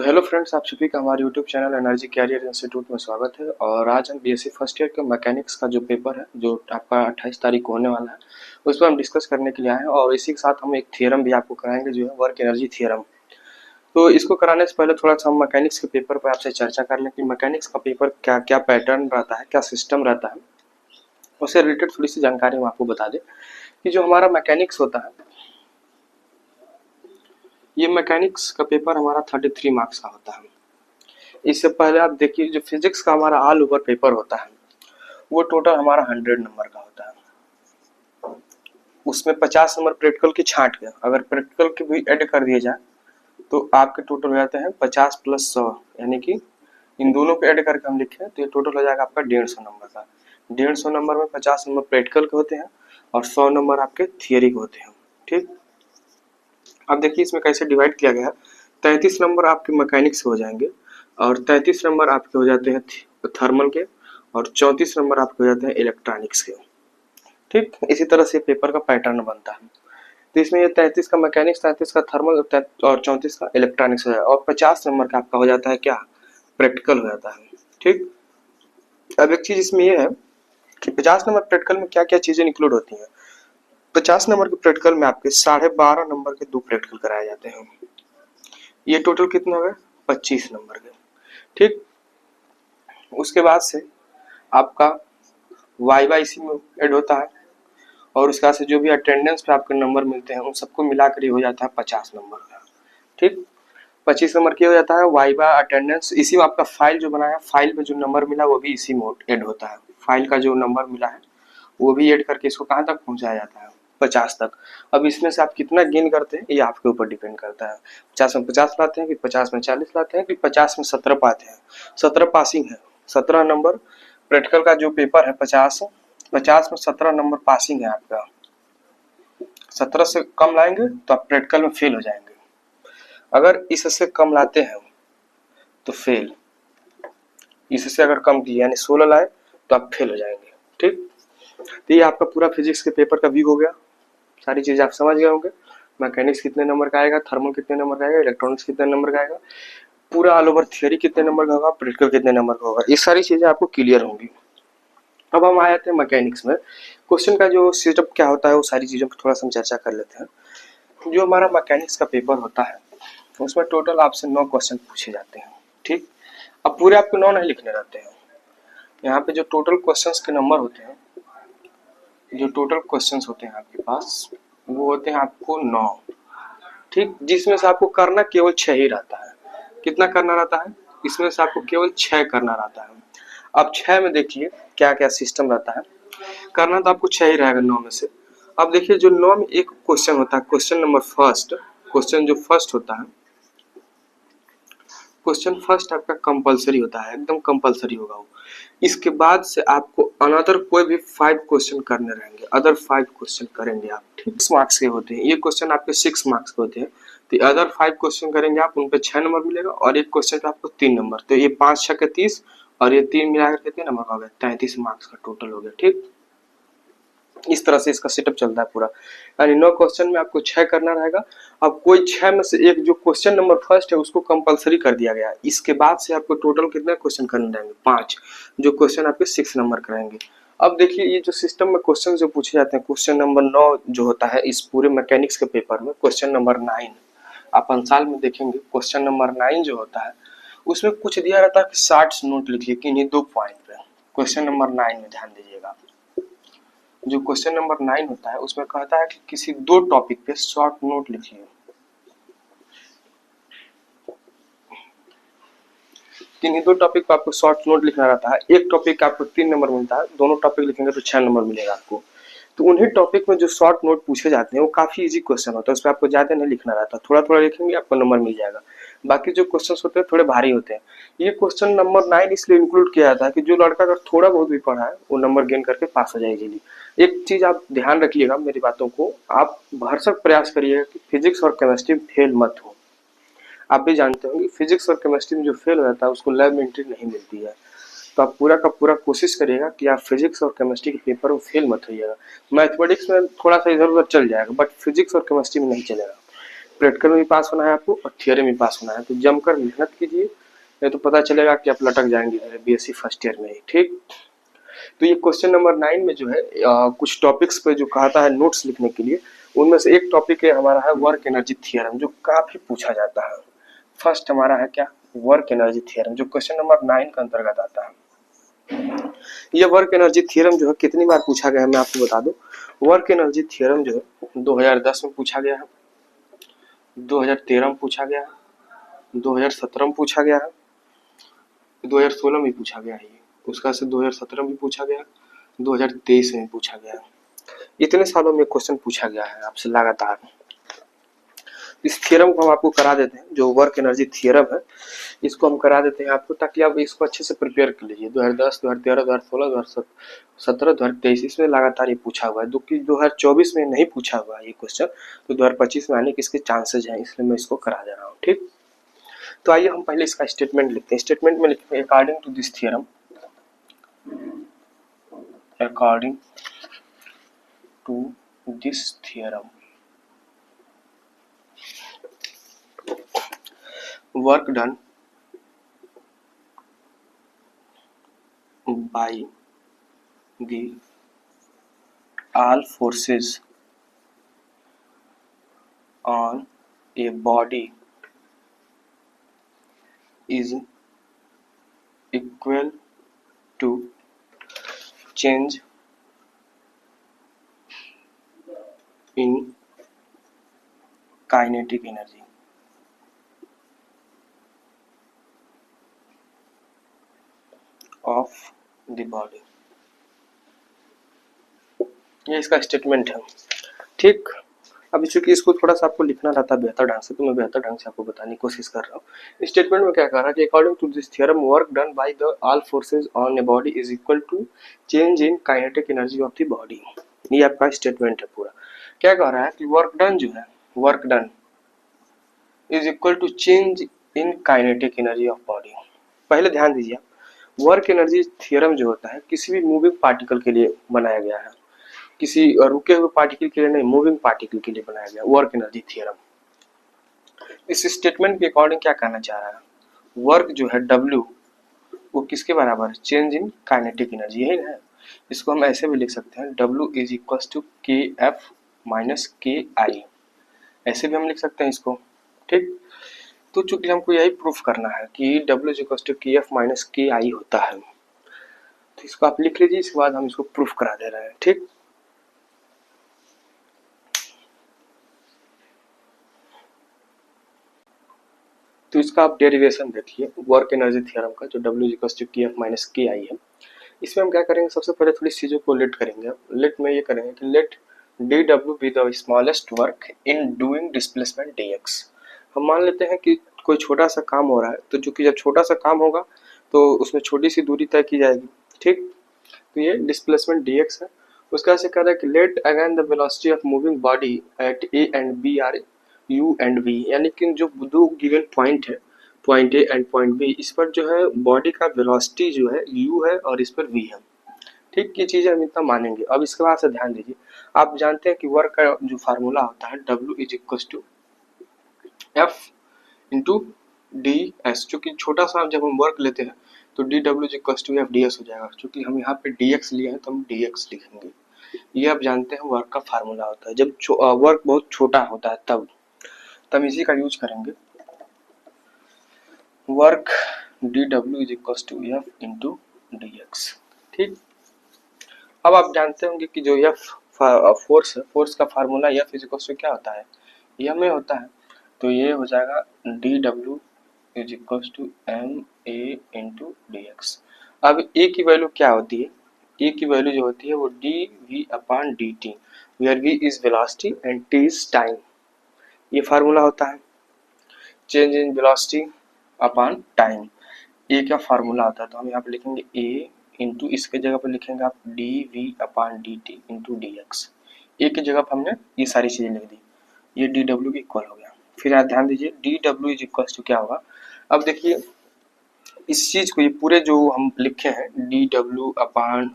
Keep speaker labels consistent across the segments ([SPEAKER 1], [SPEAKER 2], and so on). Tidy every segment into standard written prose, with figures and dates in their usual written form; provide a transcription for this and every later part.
[SPEAKER 1] तो hello friends, आप सभी का हमारे YouTube channel Energy Career Institute में स्वागत है। और आज हम बीएससी फर्स्ट ईयर के मैकेनिक्स का जो पेपर है जो आपका 28 तारीख को होने वाला है उस पर हम डिस्कस करने के लिए आए हैं। और इसी के साथ हम एक थियरम भी आपको कराएंगे जो है वर्क एनर्जी थियरम। तो इसको कराने से पहले थोड़ा सा हम मैकेनिक्स के पेपर पर आपसे चर्चा कर लें कि मैकेनिक्स का पेपर क्या क्या पैटर्न रहता है, क्या सिस्टम रहता है, उससे रिलेटेड थोड़ी सी जानकारी हम आपको बता दें कि जो हमारा मैकेनिक्स होता है, ये मैकेनिक्स का पेपर हमारा 33 मार्क्स का होता है। इससे पहले आप देखिए जो फिजिक्स का हमारा ऑल ओवर पेपर होता है वो टोटल हमारा 100 नंबर का होता है। उसमें 50 नंबर प्रैक्टिकल की छांट के, अगर प्रैक्टिकल के भी ऐड कर दिए जाए तो आपके टोटल हो जाते हैं 50 प्लस 100, यानी कि इन दोनों को ऐड करके हम लिखें तो ये टोटल हो जाएगा आपका 150 नंबर का। 150 नंबर में 50 नंबर प्रैक्टिकल के होते हैं और 100 नंबर आपके थियरी के होते हैं। ठीक, अब देखिए इसमें कैसे डिवाइड किया गया है। 33 नंबर आपके मैकेनिक्स हो जाएंगे और 33 नंबर आपके हो जाते हैं थर्मल के और 34 नंबर आपके हो जाते हैं इलेक्ट्रॉनिक्स के। ठीक, इसी तरह से पेपर का पैटर्न बनता है। तो इसमें ये 33 का मैकेनिक्स, 33 का थर्मल और 34 का इलेक्ट्रॉनिक्स हो जाता है और 50 नंबर का आपका हो जाता है क्या, प्रैक्टिकल हो जाता है। ठीक, अब एक चीज इसमें यह है कि 50 नंबर प्रैक्टिकल में क्या क्या चीजें इंक्लूड होती हैं। 50 नंबर के प्रैक्टिकल में आपके 12.5 नंबर के 2 प्रैक्टिकल कराए जाते हैं। ये टोटल कितने हो गए, 25 नंबर के। ठीक, उसके बाद से आपका वाइवा इसी में ऐड होता है और उसके बाद से जो भी अटेंडेंस पे आपके नंबर मिलते हैं उन सबको मिलाकर ही हो जाता है 50 नंबर का। ठीक, 25 नंबर की हो जाता है वाइवा, अटेंडेंस, इसी में आपका फाइल जो बनाया, फाइल में जो नंबर मिला वो भी इसी में ऐड होता है। फाइल का जो नंबर मिला है वो भी ऐड करके इसको कहाँ तक पहुंचाया जाता है, 50 तक। अब इसमें से आप कितना गेन करते हैं ये आपके ऊपर डिपेंड करता है। 50 में 50 लाते हैं कि 50 में 40 लाते हैं कि 50 में 17 पाते हैं। 17 पासिंग है, 17 नंबर प्रैक्टिकल का जो पेपर है 50 में 17 नंबर पासिंग है आपका। 17 से कम लाएंगे तो आप प्रैक्टिकल में फेल हो जाएंगे, अगर इससे कम लाते हैं तो फेल, इससे अगर कम किए यानी 16 लाए तो आप फेल हो जाएंगे। ठीक, तो ये आपका पूरा फिजिक्स के पेपर का व्यू हो गया। सारी चीजें आप समझ गए होंगे। मैकेनिक्स कितने नंबर का आएगा, थर्मल कितने नंबर का आएगा, इलेक्ट्रॉनिक्स कितने नंबर का आएगा, पूरा ऑल ओवर थियरी कितने नंबर का होगा, प्रैक्टिकल कितने नंबर का होगा, ये सारी चीजें आपको क्लियर होंगी। अब हम आए थे मैकेनिक्स में, क्वेश्चन का जो सेटअप क्या होता है वो सारी चीजों पर थोड़ा सा हम चर्चा कर लेते हैं। जो हमारा मैकेनिक्स का पेपर होता है उसमें टोटल आपसे 9 क्वेश्चन पूछे जाते हैं। ठीक, अब पूरे आपको 9 नहीं लिखने रहते हैं। यहाँ पे जो टोटल क्वेश्चंस के नंबर होते हैं, जो टोटल क्वेश्चंस होते हैं आपके पास वो होते हैं आपको 9। ठीक, जिसमें से आपको करना केवल 6 ही रहता है। कितना करना रहता है, इसमें से आपको केवल 6 करना रहता है। अब 6 में देखिए क्या क्या सिस्टम रहता है। करना तो आपको 6 ही रहेगा 9 में से। अब देखिए जो 9 में एक क्वेश्चन होता है, क्वेश्चन नंबर फर्स्ट, क्वेश्चन जो फर्स्ट होता है, क्वेश्चन फर्स्ट आपका कंपलसरी होता है, एकदम कंपलसरी होगा वो। इसके बाद से आपको अनदर कोई भी 5 क्वेश्चन करने रहेंगे, अदर 5 क्वेश्चन करेंगे आप। ठीक, 6 मार्क्स के होते हैं ये क्वेश्चन, आपके 6 मार्क्स के होते हैं। तो अदर 5 क्वेश्चन करेंगे आप, उन पे 6 नंबर मिलेगा और एक क्वेश्चन पे आपको 3 नंबर। तो ये 5 6 के 30 और ये 3 मिलाकर कितने नंबर हो गए, 33 मार्क्स का टोटल हो गया। ठीक, इस तरह से इसका सेटअप चलता है पूरा, यानी 9 क्वेश्चन में आपको 6 करना रहेगा। अब कोई 6 में से एक जो क्वेश्चन नंबर फर्स्ट है उसको कंपलसरी कर दिया गया, इसके बाद से आपको टोटल कितने क्वेश्चन करने रहेंगे, 5, जो क्वेश्चन आपके 6 नंबर कराएंगे। अब देखिए ये जो सिस्टम में क्वेश्चन जो पूछे जाते हैं, क्वेश्चन नंबर 9 जो होता है इस पूरे मैकेनिक्स के पेपर में, क्वेश्चन नंबर 9 आप अंसाल में देखेंगे, क्वेश्चन नंबर 9 जो होता है उसमें कुछ दिया रहता है कि 60 नोट लिखिए किन्हीं 2 पॉइंट पे। क्वेश्चन नंबर 9 में ध्यान दीजिएगा, जो क्वेश्चन नंबर 9 होता है उसमें कहता है कि किसी 2 टॉपिक पे शॉर्ट नोट लिखिए। किन्हीं 2 टॉपिक पे आपको शॉर्ट नोट लिखना रहता है। एक टॉपिक का आपको 3 नंबर मिलता है, दोनों टॉपिक लिखेंगे तो 6 नंबर मिलेगा आपको। तो उन्हीं टॉपिक में जो शॉर्ट नोट पूछे जाते हैं वो काफी इजी क्वेश्चन होता है, उसमें आपको ज्यादा नहीं लिखना रहता, थोड़ा थोड़ा लिखेंगे आपको नंबर मिल जाएगा। बाकी जो क्वेश्चन होते हैं थोड़े भारी होते हैं। ये क्वेश्चन नंबर 9 इसलिए इंक्लूड किया जाता है कि जो लड़का अगर थोड़ा बहुत भी पढ़ा है वो नंबर गेन करके पास हो जाएगी। एक चीज आप ध्यान रखिएगा मेरी बातों को, आप भरसक प्रयास करिएगा कि फिजिक्स और केमिस्ट्री में फेल मत हो। आप भी जानते होंगे फिजिक्स और केमिस्ट्री में जो फेल हो जाता है उसको लैब में एंट्री नहीं मिलती है। तो आप पूरा का पूरा कोशिश करिएगा कि आप फिजिक्स और केमिस्ट्री के पेपर में फेल मत होइएगा। मैथमेटिक्स में थोड़ा सा इधर उधर चल जाएगा बट फिजिक्स और केमिस्ट्री में नहीं चलेगा। प्रैक्टिकल में भी पास होना है आपको और थियरी में पास होना है, तो जमकर मेहनत कीजिए, नहीं तो पता चलेगा कि आप लटक जाएंगे बीएससी फर्स्ट ईयर में ही। ठीक, तो ये क्वेश्चन नंबर 9 में जो है कुछ टॉपिक्स पे जो कहता है नोट्स लिखने के लिए, उनमें से एक टॉपिक है हमारा है वर्क एनर्जी थ्योरम, जो काफी पूछा जाता है। फर्स्ट हमारा है क्या, वर्क एनर्जी थ्योरम, जो क्वेश्चन नंबर 9 के अंतर्गत आता है। ये वर्क एनर्जी थ्योरम जो है कितनी बार पूछा गया है मैं आपको बता दूं। वर्क एनर्जी थ्योरम जो है 2010 में पूछा गया है, 2013 में पूछा गया है, 2017 में पूछा गया है, 2016 में पूछा गया है, उसका से 2017 में पूछा गया, 2023 में पूछा गया। इतने सालों में क्वेश्चन पूछा गया है आपसे लगातार। इस थ्योरम को हम आपको करा देते हैं, जो वर्क एनर्जी थ्योरम है इसको हम करा देते हैं आपको, ताकि आप इसको अच्छे से प्रिपेयर कर लीजिए। 2010, 2013, 2016, 2017, 2023 इसमें लगातार ये पूछा हुआ है। 2024 में नहीं पूछा हुआ है ये क्वेश्चन, तो 2025 में आने के इसके चांसेस हैं, इसलिए मैं इसको करा दे रहा हूँ। ठीक, तो आइए हम पहले इसका स्टेटमेंट लिखते हैं। स्टेटमेंट में लिखते हैं according to this theorem, according to this theorem work done by the all forces on a body is equal to change in kinetic energy of the body। ये इसका स्टेटमेंट है। ठीक, अब चूंकि इसको थोड़ा सा आपको लिखना रहता है बेहतर ढंग से, तो मैं बेहतर ढंग से आपको बताने की कोशिश कर रहा हूँ। स्टेटमेंट में क्या कह रहा है कि according to this theorem work done by the all forces on a body is equal to change in kinetic energy of the body. ये आपका स्टेटमेंट है पूरा। क्या कह रहा है कि वर्क डन जो है, work done is equal to change in kinetic energy of body. पहले ध्यान दीजिए, वर्क एनर्जी थ्योरम जो होता है किसी भी मूविंग पार्टिकल के लिए बनाया गया है, किसी रुके हुए पार्टिकल के लिए नहीं, मूविंग पार्टिकल के लिए बनाया गया वर्क एनर्जी थ्योरम। इस स्टेटमेंट के अकॉर्डिंग क्या कहना चाह रहा है, वर्क जो है W वो किसके बराबर है, चेंज इन काइनेटिक एनर्जी, यही है। इसको हम ऐसे भी लिख सकते हैं W is equal to KF minus KI, ऐसे भी हम लिख सकते हैं इसको। ठीक, तो चूंकि हमको यही प्रूफ करना है कि W is equal to KF minus KI होता है, तो इसको आप लिख लीजिए, इसके बाद हम इसको प्रूफ करा दे रहे हैं। ठीक, तो इसका आप डेरिवेशन देखिए वर्क एनर्जी थ्योरम का, जो W equal to KF minus KI है। इसमें हम क्या करेंगे, सबसे पहले थोड़ी चीज़ों को लेट करेंगे। लेट में ये करेंगे कि let DW be the smallest work in doing displacement DX। हम मान लेते हैं कि कोई छोटा सा काम हो रहा है, तो चूंकि जब छोटा सा काम होगा तो उसमें छोटी सी दूरी तय की जाएगी। ठीक, तो ये डिस्प्लेसमेंट DX है। उसका ऐसे कह रहा है कि let again the velocity of moving body at A and B are U and V, यानी कि जो दो गिवन पॉइंट है, point A and point B, इस पर जो है बॉडी का वेलोसिटी जो है U है और इस पर V है। ठीक, ये चीजें हम इतना मानेंगे। अब इसके बाद से ध्यान दीजिए, आप जानते हैं कि वर्क का जो फार्मूला होता है W is equal to F into DS। चूंकि छोटा सा जब हम वर्क लेते हैं तो DW is equal to F DS हो जाएगा। चूंकि हम यहाँ पे DX लिए हैं तो हम DX लिखेंगे। ये आप जानते हैं वर्क का फार्मूला होता है। जब वर्क बहुत छोटा होता है तब इसी का यूज करेंगे। Work DW is equal to F into DX। ठीक, अब आप जानते होंगे कि जो F फोर्स है, फोर्स का formula F is equal to क्या होता है, M में होता है। तो ये हो जाएगा DW is equal to MA into DX। अब A की वैल्यू क्या होती है, A की वैल्यू जो होती है वो dV upon dt, where V is velocity and T is time. ये फार्मूला होता है change in velocity upon time. A का फार्मूला होता है, तो हम यहाँ पे लिखेंगे ए इंटू, इसके जगह पर लिखेंगे आप dV upon dt into dx। ए की जगह पर हमने ये सारी चीजें लिख दी, ये dW की इक्वल हो गया। फिर आप ध्यान दीजिए dW इज इक्वल टू क्या होगा। अब देखिए इस चीज को, ये पूरे जो हम लिखे हैं dW upon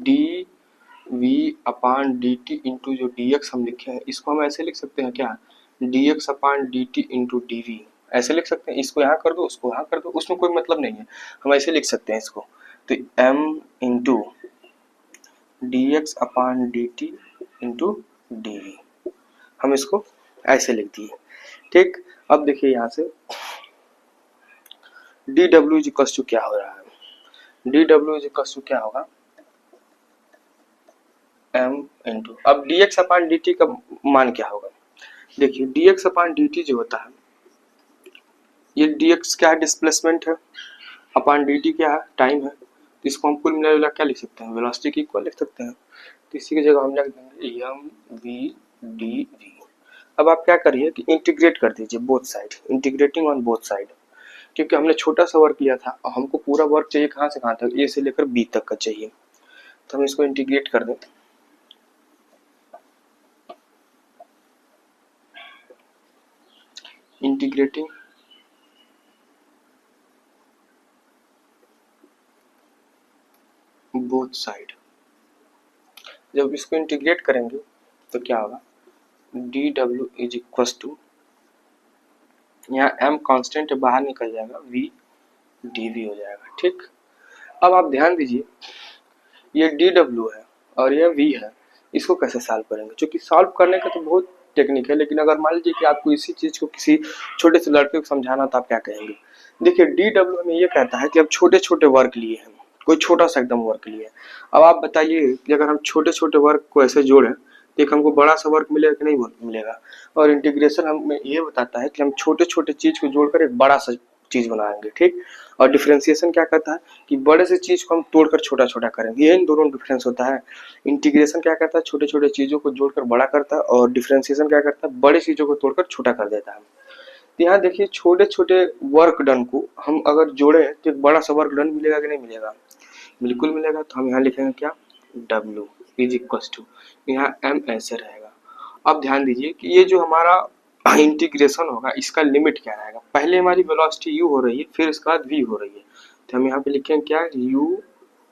[SPEAKER 1] dV upon dt into जो dx हम लिखे हैं, इसको हम ऐसे लिख सकते हैं क्या, dx अपान dt इंटू dv, ऐसे लिख सकते हैं। इसको यहाँ कर दो, उसको यहाँ कर दो, उसमें कोई मतलब नहीं है, हम ऐसे लिख सकते हैं इसको। तो m इंटू dx अपान dt इंटू dv, हम इसको ऐसे लिख दिए। ठीक, अब देखिए यहाँ से dw इज इक्वल टू क्या हो रहा है, dw इज इक्वल टू क्या होगा, m इंटू, अब dx अपान dt का मान क्या होगा, देखिए dx अपान dt जो होता है, ये dx क्या है, डिस्प्लेसमेंट है, अपान dt क्या है, टाइम है। तो इसको हम कुल मिला क्या लिख सकते हैं, वेलोसिटी की इक्वल लिख सकते हैं। तो इसी की जगह हम लिख देंगे एम वी डी वी। अब आप क्या करिए कि इंटीग्रेट कर दीजिए both side, integrating on both side, क्योंकि हमने छोटा सा वर्क किया था और हमको पूरा वर्क चाहिए कहाँ से कहाँ तक, ए से लेकर बी तक का चाहिए। तो हम इसको इंटीग्रेट कर दें, इंटीग्रेटिंग बोथ साइड, जब इसको इंटीग्रेट करेंगे तो क्या होगा, D W is equal to, यहाँ m कांस्टेंट बाहर निकल जाएगा, v dv हो जाएगा। ठीक, अब आप ध्यान दीजिए, ये dw है और ये v है, इसको कैसे सॉल्व करेंगे, क्योंकि सॉल्व करने का तो बहुत टेक्निक है, लेकिन अगर मान लीजिए कि आपको इसी चीज को किसी छोटे से लड़के को समझाना तो आप क्या कहेंगे। देखिए dw हमें ये कहता है कि अब छोटे छोटे वर्क लिए हैं, कोई छोटा सा एकदम वर्क लिए। अब आप बताइए कि अगर हम छोटे छोटे वर्क को ऐसे जोड़ें तो एक हमको बड़ा सा वर्क मिलेगा कि नहीं मिलेगा। और इंटीग्रेशन हमें ये बताता है कि हम छोटे छोटे चीज को जोड़कर एक बड़ा सा चीज बनाएंगे। ठीक, और डिफरेंशिएशन क्या करता है कि बड़े से चीज को हम तोड़कर छोटा छोटा करेंगे, ये इन दोनों डिफरेंस होता है। इंटीग्रेशन क्या करता है, छोटे छोटे चीजों को जोड़कर बड़ा करता है, और डिफरेंशिएशन क्या करता है, बड़े चीजों को तोड़कर छोटा कर देता है। तो यहाँ देखिए छोटे छोटे वर्क डन को हम अगर जोड़े तो एक बड़ा सा वर्क डन मिलेगा कि नहीं मिलेगा, बिल्कुल मिलेगा। तो हम यहाँ लिखेंगे क्या, W इज इक्वल टू, यहाँ M ऐसे रहेगा। अब ध्यान दीजिए कि ये जो हमारा इंटीग्रेशन होगा इसका लिमिट क्या रहेगा, पहले हमारी वेलोसिटी u हो रही है, फिर इसके बाद v हो रही है, तो हम यहाँ पे लिखेंगे क्या, u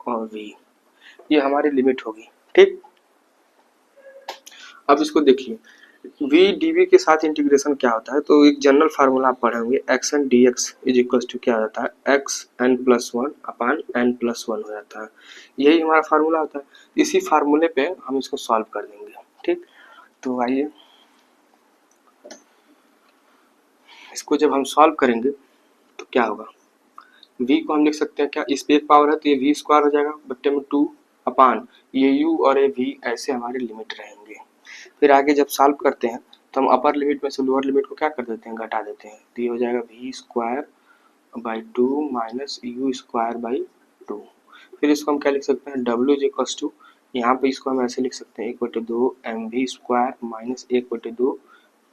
[SPEAKER 1] और v, ये हमारी लिमिट होगी। ठीक, अब इसको देखिए v dv के साथ इंटीग्रेशन क्या होता है, तो एक जनरल फार्मूला आप पढ़े होंगे, X N D X is equal to क्या होता है, X N plus one upon N plus one हो जाता है, यही हमारा फार्मूला होता है। इसी फार्मूले पे हम इसको सॉल्व कर देंगे। ठीक, तो आइए इसको जब हम सॉल्व करेंगे तो क्या होगा, v को हम लिख सकते हैं क्या, इस पे एक पावर है तो ये v स्क्वायर हो जाएगा बट्टे में 2 अपान ये u और ये v, ऐसे हमारे लिमिट रहेंगे। फिर आगे जब सॉल्व करते हैं तो हम अपर लिमिट में से लोअर लिमिट को क्या कर देते हैं, घटा देते हैं, तो ये हो जाएगा v square by 2 minus you square by 2। फिर इसको हम क्या लिख सकते हैं, w इज इक्वल टू, यहाँ पे इसको हम ऐसे लिख सकते हैं 1/2 mv square minus 1/2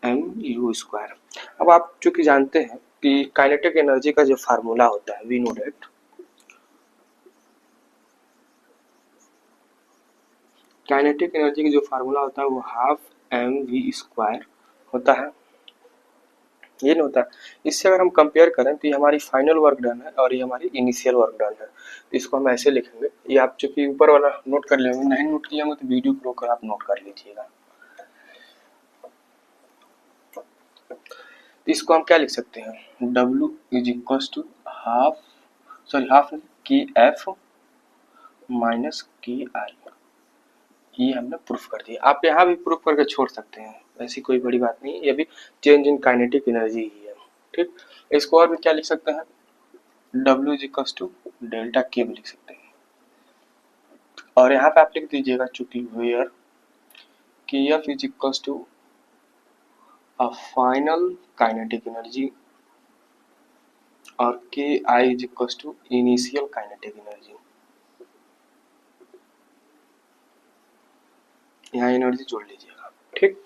[SPEAKER 1] mu square. अब आप चूंकि जानते हैं कि काइनेटिक एनर्जी का जो फार्मूला होता है, we know that kinetic energy का जो फार्मूला होता है वो हाफ mv स्क्वायर होता है, ये नहीं होता है। इससे अगर हम कंपेयर करें तो ये हमारी फाइनल वर्क डन है और ये हमारी इनिशियल वर्क डन है, तो इसको हम ऐसे लिखेंगे। ये आप चूंकि ऊपर वाला नोट कर लेंगे, नहीं नोट किए होंगे तो वीडियो को रोक कर आप नोट कर लीजिएगा। तो इसको हम क्या लिख सकते हैं, W is equal to half K F minus K I, ये हमने प्रूफ कर दिया। आप यहाँ भी प्रूफ करके छोड़ सकते हैं, ऐसी कोई बड़ी बात नहीं है, ये भी चेंज इन काइनेटिक एनर्जी ही है। ठीक, इसको और भी क्या लिख सकते हैं, W is equal to delta K भी लिख सकते हैं, और यहाँ पे आप लिख दीजिएगा चूंकि where K F is equal to a final kinetic energy और K I is equal to initial kinetic energy, यहाँ एनर्जी जोड़ लीजिएगा। ठीक।